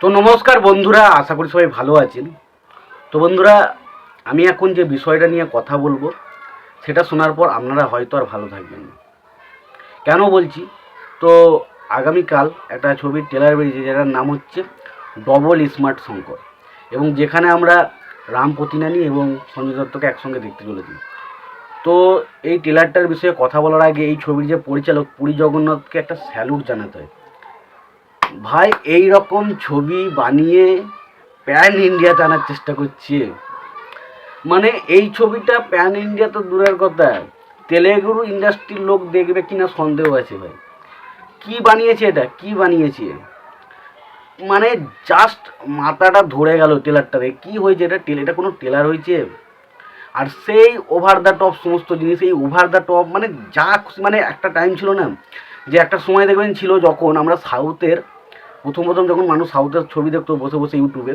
তো নমস্কার বন্ধুরা, আশা করি সবাই ভালো আছেন। তো বন্ধুরা, আমি এখন যে বিষয়টা নিয়ে কথা বলবো সেটা শোনার পর আপনারা হয়তো আর ভালো থাকবেন না। কেন বলছি? তো আগামীকাল একটা ছবির ট্রেলার বেরিয়েছে যেটার নাম হচ্ছে ডবল স্মার্ট শঙ্কর, এবং যেখানে আমরা রাম পতিনানি এবং সঞ্জয় দত্তকে একসঙ্গে দেখতে চলেছি। তো এই ট্রেলারটার বিষয়ে কথা বলার আগে এই ছবির যে পরিচালক পুরী জগন্নাথকে একটা স্যালুট জানাতে হয়। ভাই, এই রকম ছবি বানিয়ে প্যান ইন্ডিয়া টানার চেষ্টা করছে। মানে এই ছবিটা প্যান ইন্ডিয়া তো দূরের কথা, তেলেগুর ইন্ডাস্ট্রির লোক দেখবে কিনা সন্দেহ আছে ভাই। কি বানিয়েছে এটা, কি বানিয়েছে, মানে জাস্ট মাথাটা ধরে গেল ট্রেলারটাতে। কি হয়েছে এটা? এটা কোনো ট্রেলার হয়েছে? আর সেই ওভার দ্য টপ সমস্ত জিনিস, এই ওভার দ্য টপ মানে যা মানে একটা টাইম ছিল না, যে একটা সময় দেখবেন ছিল যখন আমরা সাউথের প্রথম প্রথম যখন মানুষ সাউথের ছবি দেখতো বসে বসে ইউটিউবে,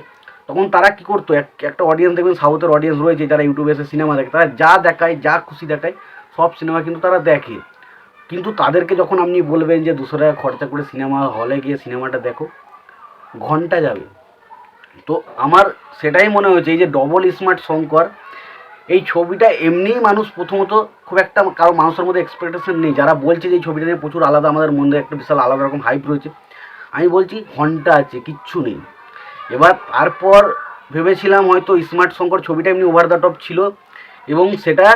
তখন তারা কী করতো, একটা অডিয়েন্স দেখবেন, সাউথের অডিয়েন্স রয়েছে যারা ইউটিউবে এসে সিনেমা দেখে, তারা যা দেখায় যা খুশি দেখায় সব সিনেমা কিন্তু তারা দেখে। কিন্তু তাদেরকে যখন আপনি বলবেন যে 200 টাকা খরচা করে সিনেমা হলে গিয়ে সিনেমাটা দেখো, ঘন্টা যাবে। তো আমার সেটাই মনে হয়েছে, এই যে ডবল স্মার্ট শঙ্কর, এই ছবিটা এমনিই মানুষ প্রথমত খুব একটা কারো মানুষের মধ্যে এক্সপেকটেশন নেই। যারা বলছে যে এই ছবিটা নিয়ে প্রচুর আলাদা, আমাদের মধ্যে একটা বিশাল আলাদা রকম হাইপ রয়েছে। আমি বলছি ঘন্টা আছে, কিচ্ছু নেই। এবার তারপর ভেবেছিলাম হয়তো স্মার্ট শঙ্কর ছবিটা এমনি ওভার দ্য টপ ছিল, এবং সেটা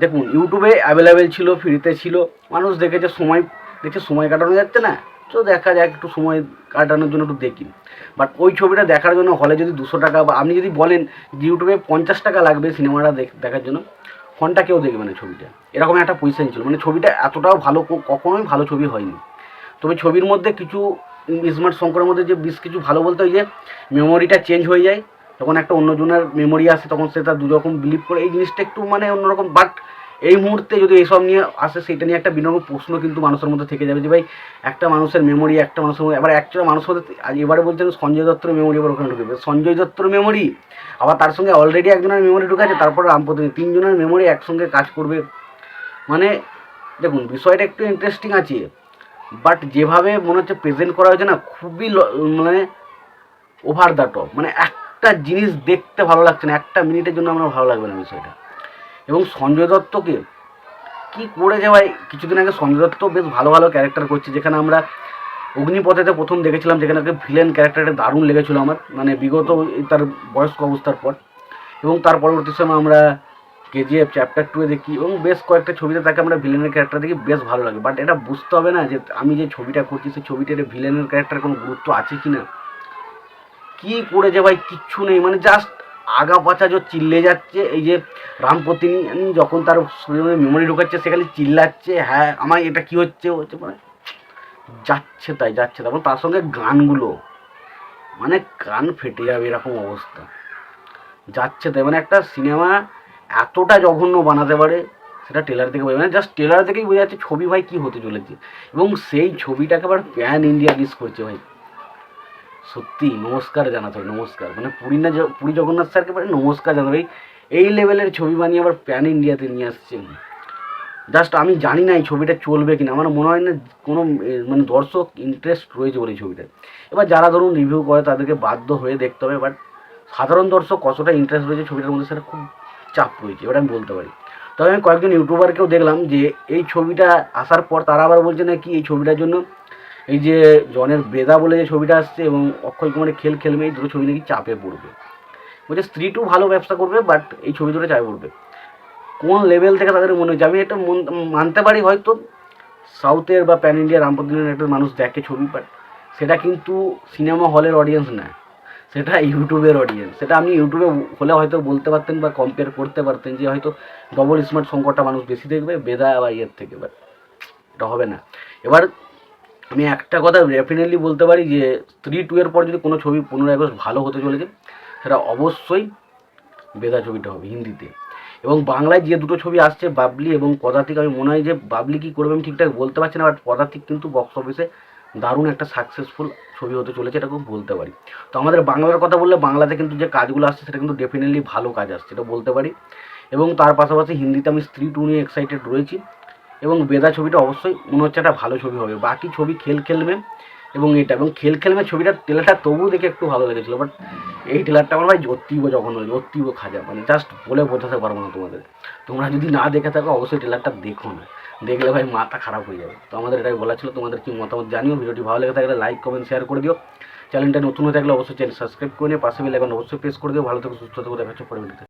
দেখুন ইউটিউবে অ্যাভেলেবেল ছিল, ফ্রিতে ছিল, মানুষ দেখেছে, সময় কাটানো যাচ্ছে না, তো দেখা যাক একটু সময় কাটানোর জন্য একটু দেখি। বাট ওই ছবিটা দেখার জন্য হলে যদি 200 টাকা, বা আপনি যদি বলেন যে ইউটিউবে 50 টাকা লাগবে সিনেমাটা দেখার জন্য, ঘন্টা কেউ দেখবে না ছবিটা, এরকম একটা পজিশন ছিল। মানে ছবিটা এতটাও ভালো, কখনোই ভালো ছবি হয়নি। তবে ছবির মধ্যে কিছু স্মার্ট শঙ্করের মধ্যে যে বেশ কিছু ভালো বলতে হয়, যে মেমোরিটা চেঞ্জ হয়ে যায়, তখন একটা অন্যজনের মেমোরি আসে, তখন সে তার দুরকম বিলিভ করে, এই জিনিসটা একটু মানে অন্যরকম। বাট এই মুহূর্তে যদি এইসব নিয়ে আসে, সেটা নিয়ে একটা বিনম্র প্রশ্ন কিন্তু মানুষের মধ্যে থেকে যাবে, যে ভাই একটা মানুষের মেমোরি, একটা মানুষের মধ্যে আবার অ্যাকচুয়ালি মানুষের মধ্যে এবারে বলছেন সঞ্জয় দত্তর মেমোরি এবার ওখানে ঢুকবে, সঞ্জয় দত্তর মেমোরি, আবার তার সঙ্গে অলরেডি একজনের মেমোরি ঢুকেছে, তারপর রামপতিনী, তিনজনের মেমোরি একসঙ্গে কাজ করবে। মানে দেখুন বিষয়টা একটু ইন্টারেস্টিং আছে, বাট যেভাবে মনে হচ্ছে প্রেজেন্ট করা হয়েছে না, খুবই মানে ওভার দ্য টপ। মানে একটা জিনিস দেখতে ভালো লাগছে না, একটা মিনিটের জন্য আমার ভালো লাগবে না বিষয়টা। এবং সঞ্জয় দত্তকে কি করেছে ভাই, কিছুদিন আগে সঞ্জয় দত্ত বেশ ভালো ভালো ক্যারেক্টার করছে, যেখানে আমরা অগ্নিপথেতে প্রথম দেখেছিলাম, যেখানে ওকে ভিলেন ক্যারেক্টারটা দারুণ লেগেছিলো আমার, মানে বিগত তার বয়স্ক অবস্থার পর। এবং তার পরবর্তী সময় আমরা কেজিএফ চ্যাপ্টার 2 দেখি, এবং বেশ কয়েকটা ছবিতে তাকে আমরা ভিলেনের ক্যারেক্টার দেখি, বেশ ভালো লাগে। বাট এটা বুঝতে হবে না যে আমি যে ছবিটা করছি সেই ছবিটার ভিলেনের ক্যারেক্টার কোনো গুরুত্ব আছে কি না। কী করেছে ভাই, কিচ্ছু নেই, মানে জাস্ট আগা পাছা যে চিল্লে যাচ্ছে। এই যে রামপতিনী যখন তার শরীরে মেমোরি ঢোকাচ্ছে, সেখানে চিল্লাচ্ছে, হ্যাঁ আমার এটা কী হচ্ছে হচ্ছে, মানে যাচ্ছে তাই যাচ্ছে। তারপর তার সঙ্গে গানগুলো, মানে কান ফেটে যাবে এরকম অবস্থা, যাচ্ছে তাই। মানে একটা সিনেমা এতটা জঘন্য বানাতে পারে সেটা ট্রেলার থেকে বোঝা, মানে জাস্ট ট্রেলার থেকেই বোঝা যাচ্ছে ছবি ভাই কী হতে চলেছে। এবং সেই ছবিটাকে আবার প্যান ইন্ডিয়া রিলিজ করছে ভাই, সত্যি নমস্কার জানাতে হবে, নমস্কার। মানে পুরী জগন্নাথ স্যারকে মানে নমস্কার জানাতে হবে, এই লেভেলের ছবি বানিয়ে আবার প্যান ইন্ডিয়াতে নিয়ে আসছে। জাস্ট আমি জানি না এই ছবিটা চলবে কিনা, আমার মনে হয় না কোনো মানে দর্শক ইন্টারেস্ট রয়েছে বলে এই ছবিটায়। এবার যারা ধরুন রিভিউ করে তাদেরকে বাধ্য হয়ে দেখতে হবে, বাট সাধারণ দর্শক কতটা ইন্টারেস্ট রয়েছে ছবিটার মধ্যে সেটা খুব চাপ রয়েছে, এবার আমি বলতে পারি। তবে আমি কয়েকজন ইউটিউবারকেও দেখলাম যে এই ছবিটা আসার পর তারা আবার বলছে না কি এই ছবিটার জন্য, এই যে জনের বেদা বলে যে ছবিটা আসছে এবং অক্ষয় কুমারের খেল খেলবে, এই দুটো ছবি নাকি চাপে পড়বে। বলছে স্ত্রী 2 ভালো ব্যবসা করবে, বাট এই ছবি দুটো চাপে পড়বে। কোন লেভেল থেকে তাদের মনে হচ্ছে, আমি এটা মানতে পারি হয়তো সাউথের বা প্যান ইন্ডিয়া রামপতিনের একটা মানুষ দেখে ছবি, বাট সেটা কিন্তু সিনেমা হলের অডিয়েন্স না, সেটা ইউটিউবের অডিয়েন্স। সেটা আপনি ইউটিউবে হলে হয়তো বলতে পারতেন বা কম্পেয়ার করতে পারতেন যে হয়তো ডবল স্মার্ট সংকটটা মানুষ বেশি দেখবে বেদা বা ইয়ের থেকে, বাট এটা হবে না। এবার আমি একটা কথা ডেফিনেটলি বলতে পারি যে স্ত্রী 2 এর পর যদি কোনো ছবি 15 আগস্ট ভালো হতে চলেছে, সেটা অবশ্যই বেদা ছবিটা হবে হিন্দিতে। এবং বাংলায় যে দুটো ছবি আসছে বাবলি এবং পদাতিক, আমি মনে হয় যে বাবলি কী করবে আমি ঠিকঠাক বলতে পারছি না, বাট পদাতিক কিন্তু বক্স অফিসে দারুণ একটা সাকসেসফুল ছবি হতে চলেছে, এটা খুব বলতে পারি। তো আমাদের বাংলার কথা বললে বাংলাতে কিন্তু যে কাজগুলো আসছে সেটা কিন্তু ডেফিনেটলি ভালো কাজ আসছে, এটা বলতে পারি। এবং তার পাশাপাশি হিন্দিতে আমি স্ত্রী 2 নিয়ে এক্সাইটেড রয়েছি, এবং বেদা ছবিটা অবশ্যই মনে হচ্ছে একটা ভালো ছবি হবে। বাকি ছবি খেলবে এবং এটা এবং খেল খেলমে ছবিটার ট্রেলারটা তবুও দেখে একটু ভালো লেগেছিলো, বাট এই ট্রেলারটা আমার ভাই অতীব যখন হলো অতীব খাজা, মানে জাস্ট বলে বোঝাতে পারবো না তোমাদের। তোমরা যদি না দেখে থাকো অবশ্যই ট্রেলারটা দেখো না, দেখলে ভাই মাথা খারাপ হয়ে যাবে। তো আমাদের এটাই বলা ছিল, তোমাদের কি মতামত জানিও। ভিডিওটি ভালো লেগে থাকলে লাইক কমেন্ট শেয়ার করে দিও। চ্যানেলটা নতুন হয়ে থাকলে অবশ্যই চ্যানেল সাবস্ক্রাইব করে নিয়ে পাশে বেল আইকন অবশ্যই প্রেস করে দিও। ভালো থেকো, সুস্থ থেকো, দেখা হচ্ছে পরে ভিডিওতে।